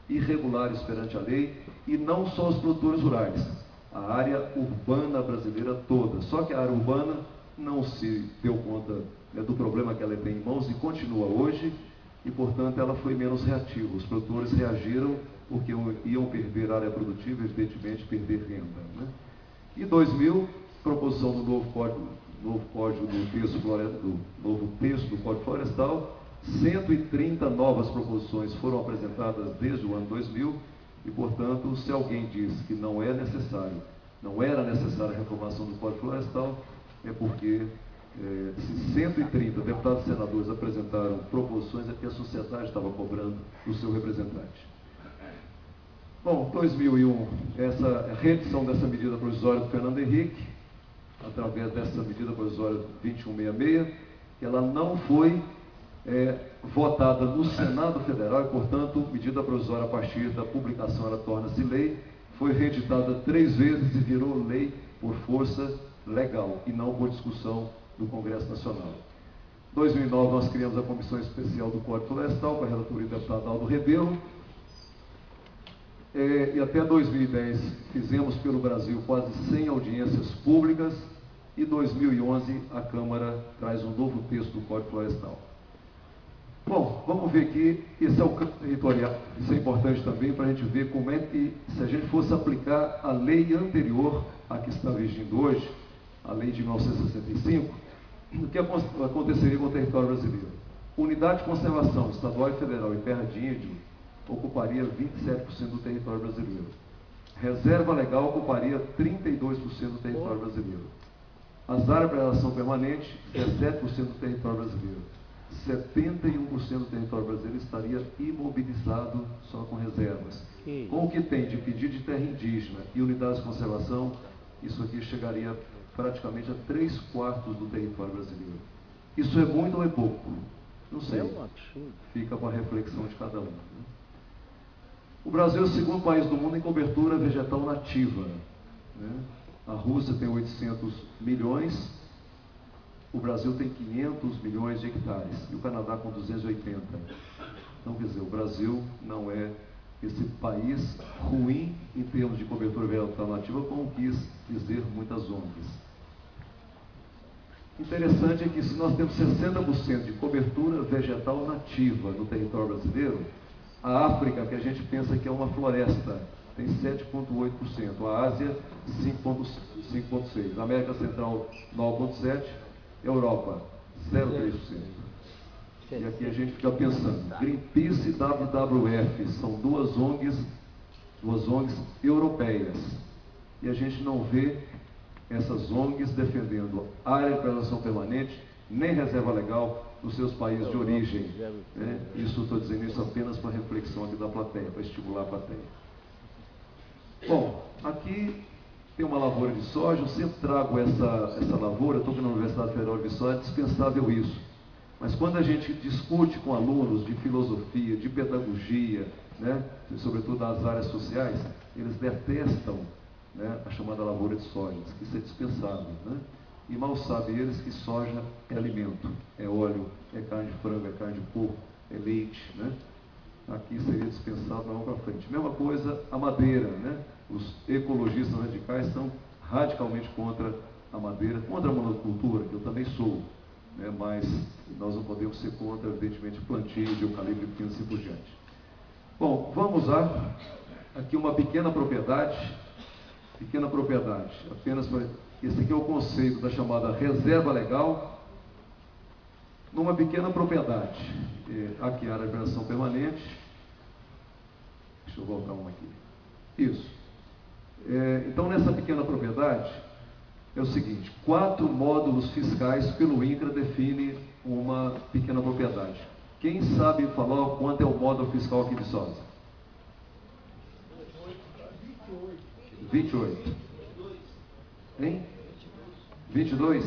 irregulares perante a lei, e não só os produtores rurais, a área urbana brasileira toda. Só que a área urbana não se deu conta, né, do problema que ela tem em mãos e continua hoje, e, portanto, ela foi menos reativa. Os produtores reagiram porque iam perder área produtiva, evidentemente, perder renda, né? Em 2000, proposição do novo código do novo texto do Código Florestal, 130 novas proposições foram apresentadas desde o ano 2000, e, portanto, se alguém diz que não era necessária a reformação do Código Florestal, é porque se 130 deputados e senadores apresentaram proposições, é porque a sociedade estava cobrando do seu representante. Bom, 2001, essa reedição dessa medida provisória do Fernando Henrique, através dessa medida provisória 2166, que ela não foi votada no Senado Federal e, portanto, medida provisória a partir da publicação ela torna-se lei, foi reeditada 3 vezes e virou lei por força legal e não por discussão do Congresso Nacional. Em 2009, nós criamos a Comissão Especial do Código Florestal, com a relatoria do deputado Aldo Rebelo, e até 2010 fizemos pelo Brasil quase 100 audiências públicas, e 2011 a Câmara traz um novo texto do Código Florestal. Bom, vamos ver aqui, esse é o campo territorial, isso é importante também para a gente ver como é que, se a gente fosse aplicar a lei anterior à que está vigindo hoje, a lei de 1965, o que aconteceria com o território brasileiro? Unidade de conservação estadual e federal e terra de índio ocuparia 27% do território brasileiro. Reserva legal ocuparia 32% do território brasileiro. As áreas de preservação permanente, 17% do território brasileiro. 71% do território brasileiro estaria imobilizado só com reservas. Com o que tem de pedido de terra indígena e unidades de conservação, isso aqui chegaria praticamente a 3/4 do território brasileiro. Isso é muito ou é pouco? Não sei. É um absurdo. Fica para a reflexão de cada um, né? O Brasil é o segundo país do mundo em cobertura vegetal nativa, né? A Rússia tem 800 milhões, o Brasil tem 500 milhões de hectares, e o Canadá com 280. Então, quer dizer, o Brasil não é esse país ruim em termos de cobertura vegetal nativa, como quis dizer muitas ONGs. Interessante é que se nós temos 60% de cobertura vegetal nativa no território brasileiro, a África, que a gente pensa que é uma floresta, tem 7,8%, a Ásia 5,6%, a América Central 9,7%, Europa 0,3%. E aqui a gente fica pensando, Greenpeace e WWF são duas ONGs europeias, e a gente não vê essas ONGs defendendo área de preservação permanente, nem reserva legal nos seus países de origem. Né? Isso, estou dizendo isso apenas para reflexão aqui da plateia, para estimular a plateia. Bom, aqui tem uma lavoura de soja, eu sempre trago essa lavoura, eu estou aqui na Universidade Federal de Viçosa, é dispensável isso. Mas quando a gente discute com alunos de filosofia, de pedagogia, né, sobretudo nas áreas sociais, eles detestam, né, a chamada lavoura de soja, que isso é dispensável, né? E mal sabem eles que soja é alimento, é óleo, é carne de frango, é carne de porco, é leite, né? Aqui seria dispensável não para frente. Mesma coisa a madeira, né? Os ecologistas radicais são radicalmente contra a madeira, contra a monocultura, que eu também sou, né? Mas nós não podemos ser contra, evidentemente, plantio de eucalipto e assim por diante. Bom, vamos lá. Aqui uma pequena propriedade, apenas para... Esse aqui é o conceito da chamada reserva legal, numa pequena propriedade. Aqui a área de preservação permanente. Deixa eu voltar uma aqui. Isso. Então, nessa pequena propriedade, é o seguinte, 4 módulos fiscais pelo INCRA define uma pequena propriedade. Quem sabe falar quanto é o módulo fiscal aqui de Viçosa? 28. Hein? 22?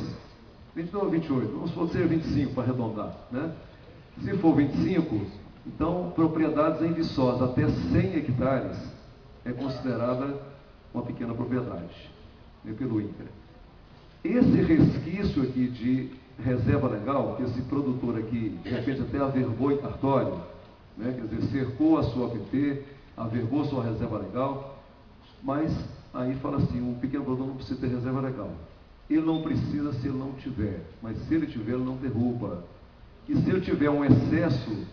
22 ou 28? Vamos ser 25 para arredondar, né? Se for 25, então propriedades em Viçosa até 100 hectares é considerada uma pequena propriedade, né, pelo INCRA. Esse resquício aqui de reserva legal, que esse produtor aqui, de repente até averbou em cartório, né, quer dizer, cercou a sua APP, averbou sua reserva legal, mas aí fala assim, um pequeno produtor não precisa ter reserva legal. Ele não precisa se ele não tiver, mas se ele tiver, ele não derruba. E se ele tiver um excesso,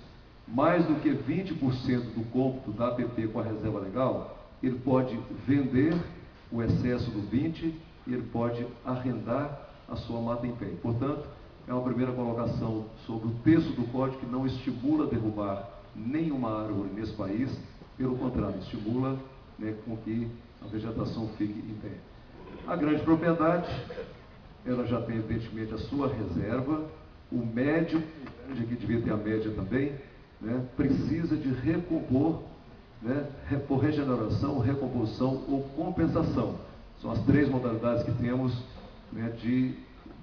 mais do que 20% do cômputo da APP com a reserva legal, ele pode vender o excesso do 20% e ele pode arrendar a sua mata em pé. Portanto, é uma primeira colocação sobre o texto do Código que não estimula derrubar nenhuma árvore nesse país, pelo contrário, estimula, né, com que a vegetação fique em pé. A grande propriedade, ela já tem evidentemente a sua reserva, o médio, que devia ter a média também, né, precisa de recompor, né, por regeneração, recomposição ou compensação. São as 3 modalidades que temos, né,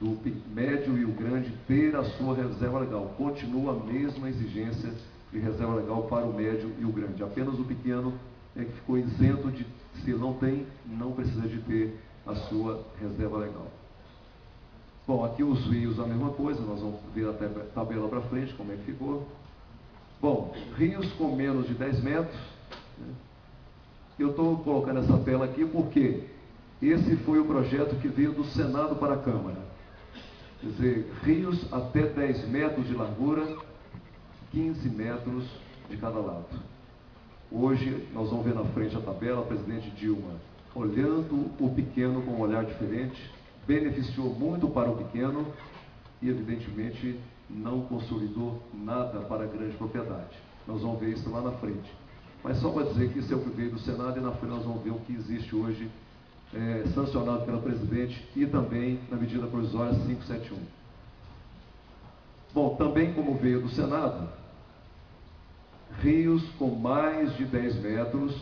do médio e o grande ter a sua reserva legal. Continua a mesma exigência de reserva legal para o médio e o grande. Apenas o pequeno é que ficou isento de, se não tem, não precisa de ter a sua reserva legal. Bom, aqui os rios a mesma coisa, nós vamos ver até a tabela para frente como é que ficou. Bom, rios com menos de 10 metros, né? Eu estou colocando essa tela aqui porque esse foi o projeto que veio do Senado para a Câmara. Quer dizer, rios até 10 metros de largura, 15 metros de cada lado. Hoje, nós vamos ver na frente a tabela, a presidente Dilma, olhando o pequeno com um olhar diferente, beneficiou muito para o pequeno e, evidentemente, não consolidou nada para a grande propriedade. Nós vamos ver isso lá na frente. Mas só para dizer que isso é o que veio do Senado e na frente nós vamos ver o que existe hoje, sancionado pela presidente e também na medida provisória 571. Bom, também como veio do Senado, rios com mais de 10 metros,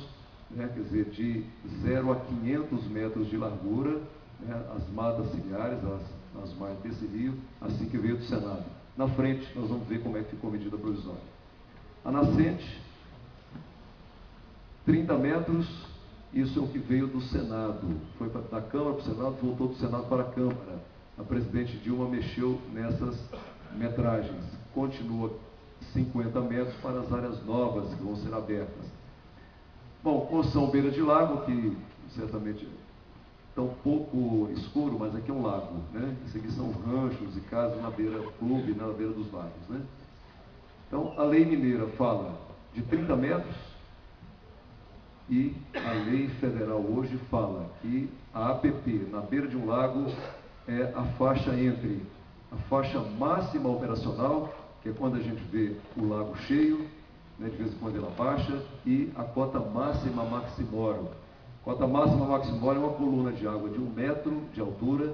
né, quer dizer, de 0 a 500 metros de largura, né, as matas ciliares, as margens desse rio, assim que veio do Senado. Na frente, nós vamos ver como é que ficou a medida provisória. A nascente, 30 metros, isso é o que veio do Senado. Foi da Câmara para o Senado, voltou do Senado para a Câmara. A presidente Dilma mexeu nessas metragens. Continua 50 metros para as áreas novas que vão ser abertas. Bom, construção beira de lago, que certamente está um pouco escuro, mas aqui é um lago, né? Isso aqui são ranchos e casas na beira, clube, na beira dos lagos, né? Então, a lei mineira fala de 30 metros, E a lei federal hoje fala que a APP, na beira de um lago, é a faixa entre a faixa máxima operacional, que é quando a gente vê o lago cheio, né, de vez em quando ela baixa, e a cota máxima maximórum. Cota máxima maximórum é uma coluna de água de 1 metro de altura,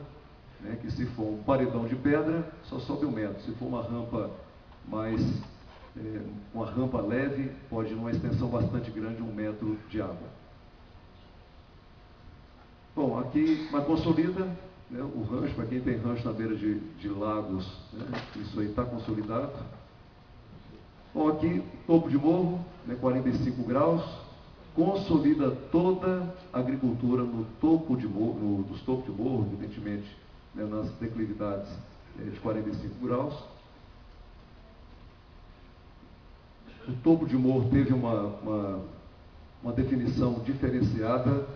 né, que se for um paredão de pedra, só sobe 1 metro. Se for uma rampa uma rampa leve, pode ir numa extensão bastante grande, 1 metro de água. Bom, aqui, mas consolida, né, o rancho, para quem tem rancho na beira de lagos, né, isso aí está consolidado. Bom, aqui, topo de morro, né, 45 graus, consolida toda a agricultura no topo de morro, dos topos de morro, evidentemente, né, nas declividades de 45 graus. O topo de morro teve uma definição diferenciada,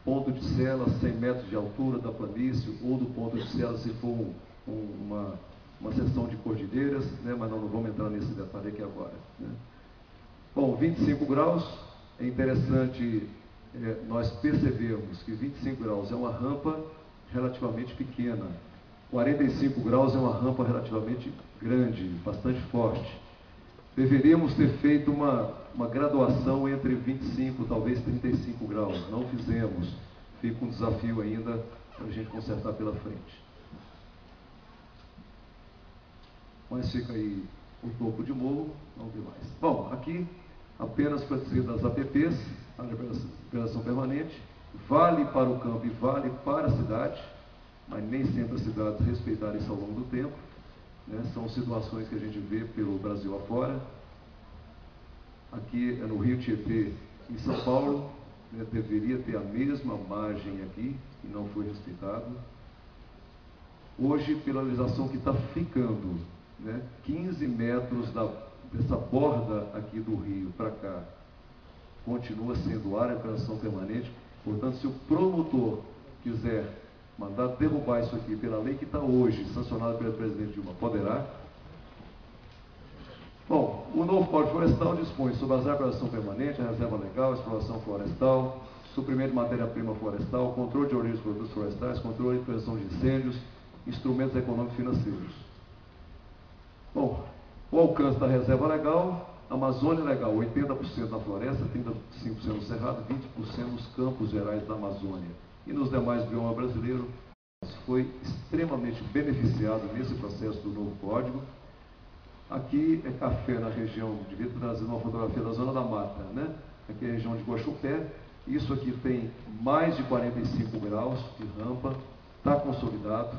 ponto de sela, 100 metros de altura da planície, ou do ponto de sela, se for uma seção de cordilheiras, né, mas não vamos entrar nesse detalhe aqui agora. Né. Bom, 25 graus, é interessante nós percebermos que 25 graus é uma rampa relativamente pequena, 45 graus é uma rampa relativamente grande, bastante forte. Deveríamos ter feito uma graduação entre 25, talvez 35 graus. Não fizemos. Fica um desafio ainda para a gente consertar pela frente. Mas fica aí o topo de morro, não tem mais. Bom, aqui, apenas para dizer das APPs, a operação permanente, vale para o campo e vale para a cidade, mas nem sempre as cidades respeitarem isso ao longo do tempo. Né? São situações que a gente vê pelo Brasil afora. Aqui é no Rio Tietê, em São Paulo, né, deveria ter a mesma margem aqui, e não foi respeitado. Hoje, pela legislação que está ficando, né, 15 metros dessa borda aqui do rio para cá, continua sendo área de operação permanente. Portanto, se o promotor quiser mandar derrubar isso aqui pela lei que está hoje, sancionada pelo presidente Dilma, poderá. Bom, o novo Código Florestal dispõe sobre as áreas de operação permanente, a reserva legal, a exploração florestal, suprimento de matéria-prima florestal, controle de origem dos produtos florestais, controle de prevenção de incêndios, instrumentos econômicos e financeiros. Bom, o alcance da reserva legal, Amazônia legal, 80% na floresta, 35% no cerrado, 20% nos campos gerais da Amazônia. E nos demais biomas brasileiros, foi extremamente beneficiado nesse processo do novo código. Aqui é café na região, devia ter trazido uma fotografia da Zona da Mata, né? Aqui é a região de Guaxupé. Isso aqui tem mais de 45 graus de rampa, está consolidado.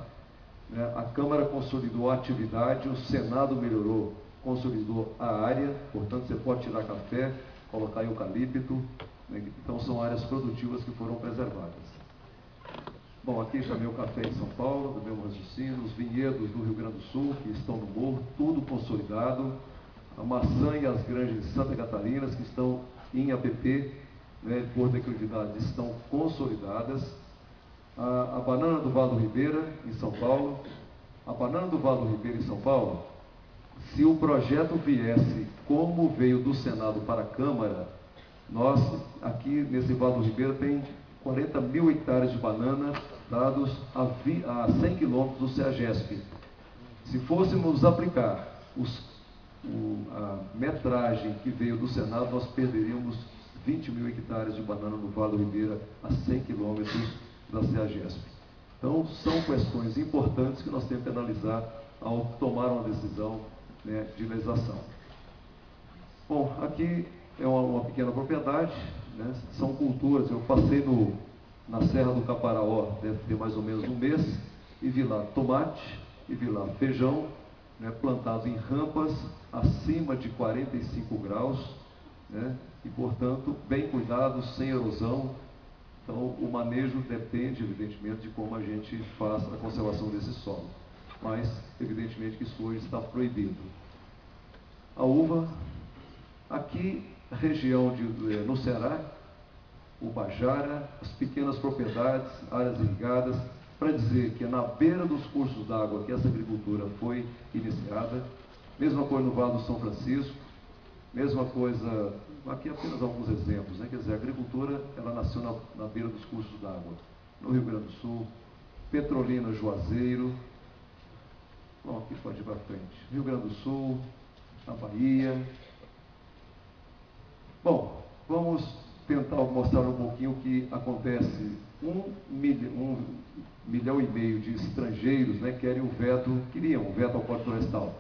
Né? A Câmara consolidou a atividade, o Senado melhorou, consolidou a área, portanto você pode tirar café, colocar eucalipto, né? Então são áreas produtivas que foram preservadas. Bom, aqui também o café em São Paulo, do mesmo raciocínio, os vinhedos do Rio Grande do Sul, que estão no morro, tudo consolidado. A maçã e as granjas de Santa Catarina, que estão em APP, né, por declividade, estão consolidadas. A banana do Vale do Ribeira, em São Paulo. A banana do Vale do Ribeira, em São Paulo, se o projeto viesse como veio do Senado para a Câmara, nós, aqui nesse Vale do Ribeira, tem 40 mil hectares de banana dados a 100 quilômetros do CEAGESP. Se fôssemos aplicar a metragem que veio do Senado, nós perderíamos 20 mil hectares de banana no Vale do Ribeira a 100 quilômetros da CEAGESP. Então, são questões importantes que nós temos que analisar ao tomar uma decisão, né, de legislação. Bom, aqui é uma pequena propriedade, né, são culturas. Eu passei na Serra do Caparaó, deve ter mais ou menos um mês, e vi lá tomate, e vi lá feijão, né, plantados em rampas acima de 45 graus, né, e, portanto, bem cuidado, sem erosão. Então, o manejo depende, evidentemente, de como a gente faz a conservação desse solo. Mas, evidentemente, que isso hoje está proibido. A uva, aqui, região no Ceará, Ubajara, as pequenas propriedades, áreas irrigadas, para dizer que é na beira dos cursos d'água que essa agricultura foi iniciada. Mesma coisa no Vale do São Francisco, Mesma coisa, aqui apenas alguns exemplos, né? Quer dizer, a agricultura, ela nasceu na beira dos cursos d'água, no Rio Grande do Sul, Petrolina, Juazeiro, bom, aqui pode ir para frente, Rio Grande do Sul, na Bahia. Bom, vamos tentar mostrar um pouquinho o que acontece. 1,5 milhão de estrangeiros, né, queriam o veto ao Código Florestal.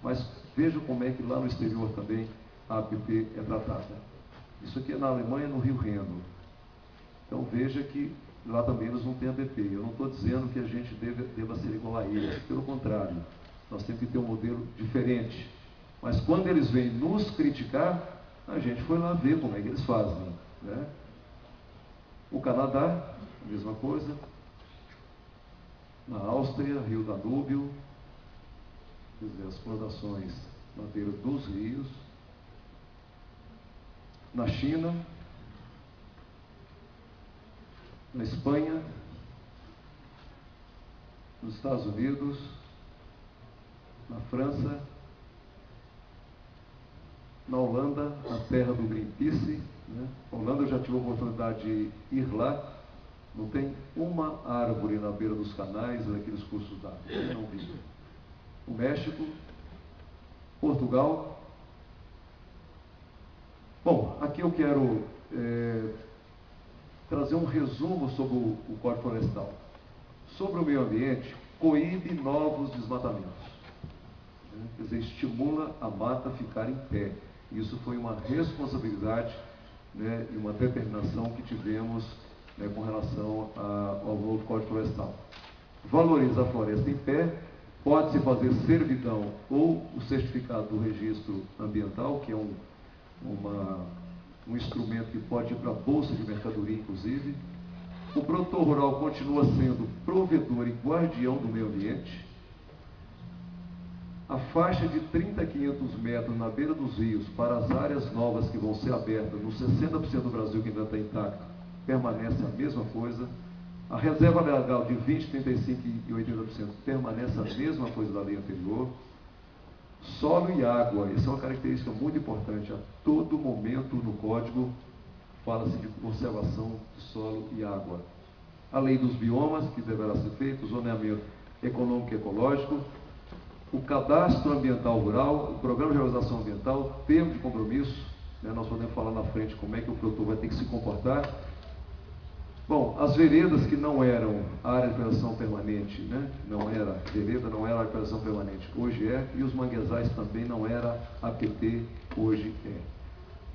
Mas vejam como é que lá no exterior também a APP é tratada. Isso aqui é na Alemanha, no Rio Reno. Então veja que lá também eles não têm APP. Eu não estou dizendo que a gente deva ser igual a eles. Pelo contrário, nós temos que ter um modelo diferente. Mas quando eles vêm nos criticar, a gente foi lá ver como é que eles fazem, né? O Canadá, a mesma coisa. Na Áustria, Rio Danúbio, quer dizer, as plantações na beira dos rios. Na China, na Espanha, nos Estados Unidos, na França, na Holanda, na terra do Greenpeace, né? Na Holanda eu já tive a oportunidade de ir lá, não tem uma árvore na beira dos canais, naqueles cursos d'água, não vi. O México, Portugal. Bom, aqui eu quero trazer um resumo sobre o Código Florestal. Sobre o meio ambiente, coíbe novos desmatamentos, né? Quer dizer, estimula a mata a ficar em pé. Isso foi uma responsabilidade, né, e uma determinação que tivemos, né, com relação ao novo Código Florestal. Valoriza a floresta em pé, pode-se fazer servidão ou o certificado do registro ambiental, que é um instrumento que pode ir para a Bolsa de Mercadoria, inclusive. O produtor rural continua sendo provedor e guardião do meio ambiente. A faixa de 30 a 500 metros na beira dos rios para as áreas novas que vão ser abertas, nos 60% do Brasil que ainda está intacto, permanece a mesma coisa. A reserva legal de 20%, 35% e 80% permanece a mesma coisa da lei anterior. Solo e água, essa é uma característica muito importante. A todo momento no Código fala-se de conservação de solo e água. A lei dos biomas, que deverá ser feito, o zoneamento econômico e ecológico, o cadastro ambiental rural, o programa de valorização ambiental, termo de compromisso, né, nós podemos falar na frente como é que o produtor vai ter que se comportar. Bom, as veredas que não eram área de preservação permanente, né, não era vereda, não era área de preservação permanente, hoje é, e os manguezais também não era APP, hoje é.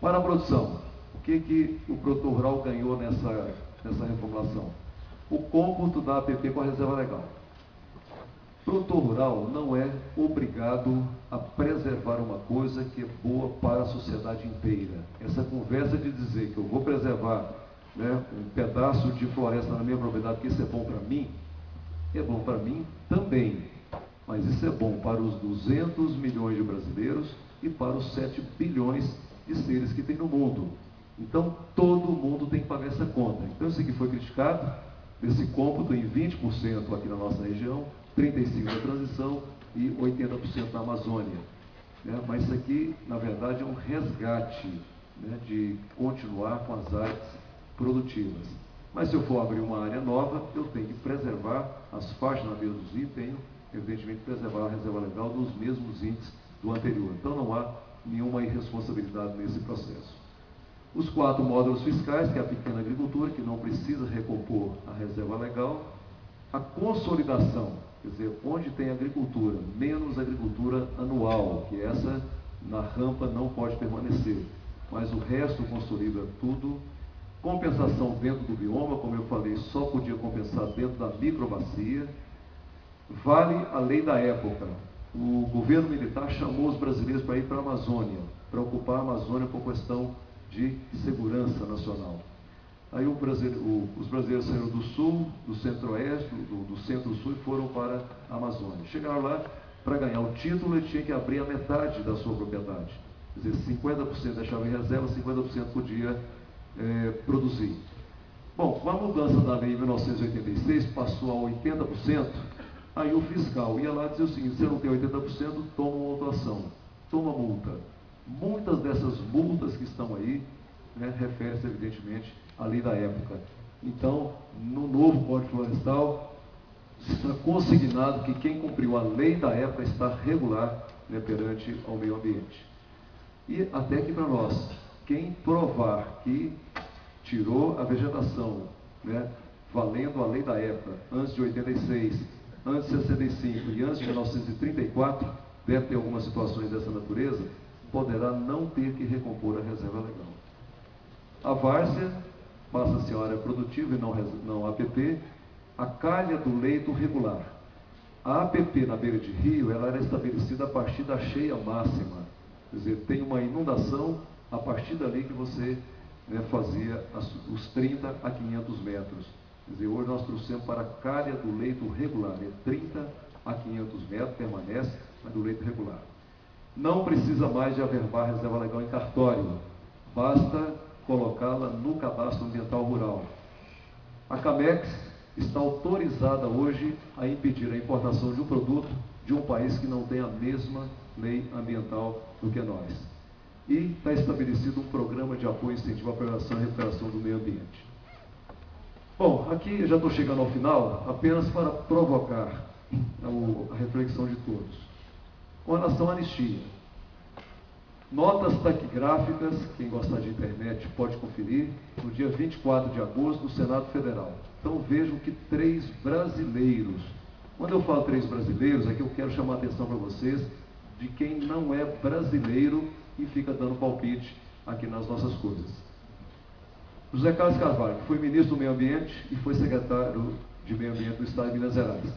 Para a produção, o que o produtor rural ganhou nessa reformulação? O cômputo da APP com a reserva legal. O produtor rural não é obrigado a preservar uma coisa que é boa para a sociedade inteira. Essa conversa de dizer que eu vou preservar, né, um pedaço de floresta na minha propriedade, porque isso é bom para mim também. Mas isso é bom para os 200 milhões de brasileiros e para os 7 bilhões de seres que tem no mundo. Então, todo mundo tem que pagar essa conta. Então, isso aqui foi criticado, desse cômputo em 20% aqui na nossa região, 35% na transição e 80% na Amazônia. Né? Mas isso aqui, na verdade, é um resgate, né, de continuar com as áreas produtivas. Mas se eu for abrir uma área nova, eu tenho que preservar as faixas na beira dos rios, tenho, evidentemente, preservar a reserva legal nos mesmos índices do anterior. Então, não há nenhuma irresponsabilidade nesse processo. Os 4 módulos fiscais, que é a pequena agricultura, que não precisa recompor a reserva legal. A consolidação, quer dizer, onde tem agricultura, menos agricultura anual, que essa na rampa não pode permanecer, mas o resto consolida tudo. Compensação dentro do bioma, como eu falei, só podia compensar dentro da microbacia. Vale a lei da época. O governo militar chamou os brasileiros para ir para a Amazônia, para ocupar a Amazônia por questão de segurança nacional. Aí os brasileiros saíram do sul, do centro-oeste, do centro-sul e foram para a Amazônia. Chegaram lá, para ganhar o título, ele tinha que abrir a metade da sua propriedade. Quer dizer, 50% deixava em reserva, 50% podia produzir. Bom, com a mudança da lei em 1986, passou a 80%, aí o fiscal ia lá dizer o seguinte: se você não tem 80%, toma uma autuação, toma multa. Muitas dessas multas que estão aí, né, referem-se evidentemente à lei da época. Então, no novo Código Florestal, está consignado que quem cumpriu a lei da época está regular, né, perante ao meio ambiente. E até que para nós, quem provar que tirou a vegetação, né, valendo a lei da época, antes de 86, antes de 65 e antes de 1934, deve ter algumas situações dessa natureza, poderá não ter que recompor a reserva legal. A várzea passa-se a área produtiva e não APP, a calha do leito regular. A APP na beira de rio, ela era estabelecida a partir da cheia máxima, quer dizer, tem uma inundação, a partir dali que você, né, fazia os 30 a 500 metros. Quer dizer, hoje nós trouxemos para a calha do leito regular, 30 a 500 metros, permanece, mas do leito regular. Não precisa mais de averbar reserva legal em cartório, basta colocá-la no cadastro ambiental rural. A CAMEX está autorizada hoje a impedir a importação de um produto de um país que não tem a mesma lei ambiental do que nós. E está estabelecido um programa de apoio e incentivo à preservação e recuperação do meio ambiente. Bom, aqui eu já estou chegando ao final, apenas para provocar a reflexão de todos. Com relação à anistia, notas taquigráficas, quem gostar de internet pode conferir, no dia 24 de agosto, no Senado Federal. Então vejam que 3 brasileiros, quando eu falo 3 brasileiros, é que eu quero chamar a atenção para vocês de quem não é brasileiro e fica dando palpite aqui nas nossas coisas. José Carlos Carvalho, que foi ministro do Meio Ambiente e foi secretário de Meio Ambiente do Estado de Minas Gerais.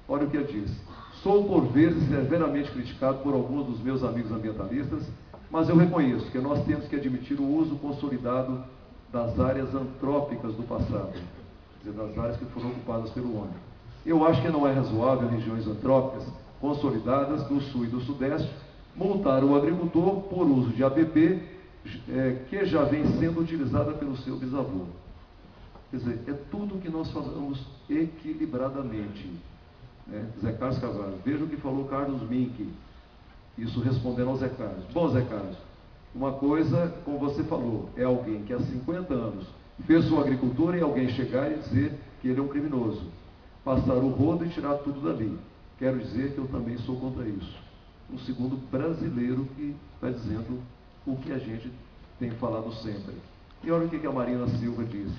Olha o que ele disse: sou por vezes severamente criticado por alguns dos meus amigos ambientalistas, mas eu reconheço que nós temos que admitir o uso consolidado das áreas antrópicas do passado, quer dizer, das áreas que foram ocupadas pelo homem. Eu acho que não é razoável regiões antrópicas consolidadas do sul e do sudeste multar o agricultor por uso de APP que já vem sendo utilizada pelo seu bisavô. Quer dizer, é tudo o que nós falamos equilibradamente. Zé Carlos Carvalho, veja o que falou Carlos Mink, isso respondendo ao Zé Carlos. Bom, Zé Carlos, uma coisa, como você falou, é alguém que há 50 anos fez sua agricultura e alguém chegar e dizer que ele é um criminoso, passar o rodo e tirar tudo dali. Quero dizer que eu também sou contra isso. Um segundo brasileiro que está dizendo o que a gente tem falado sempre. E olha o que a Marina Silva disse: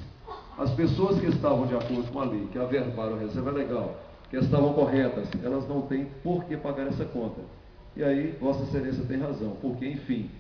as pessoas que estavam de acordo com a lei, que averbaram a reserva legal, que estavam corretas, elas não têm por que pagar essa conta. E aí, Vossa Excelência tem razão, porque, enfim,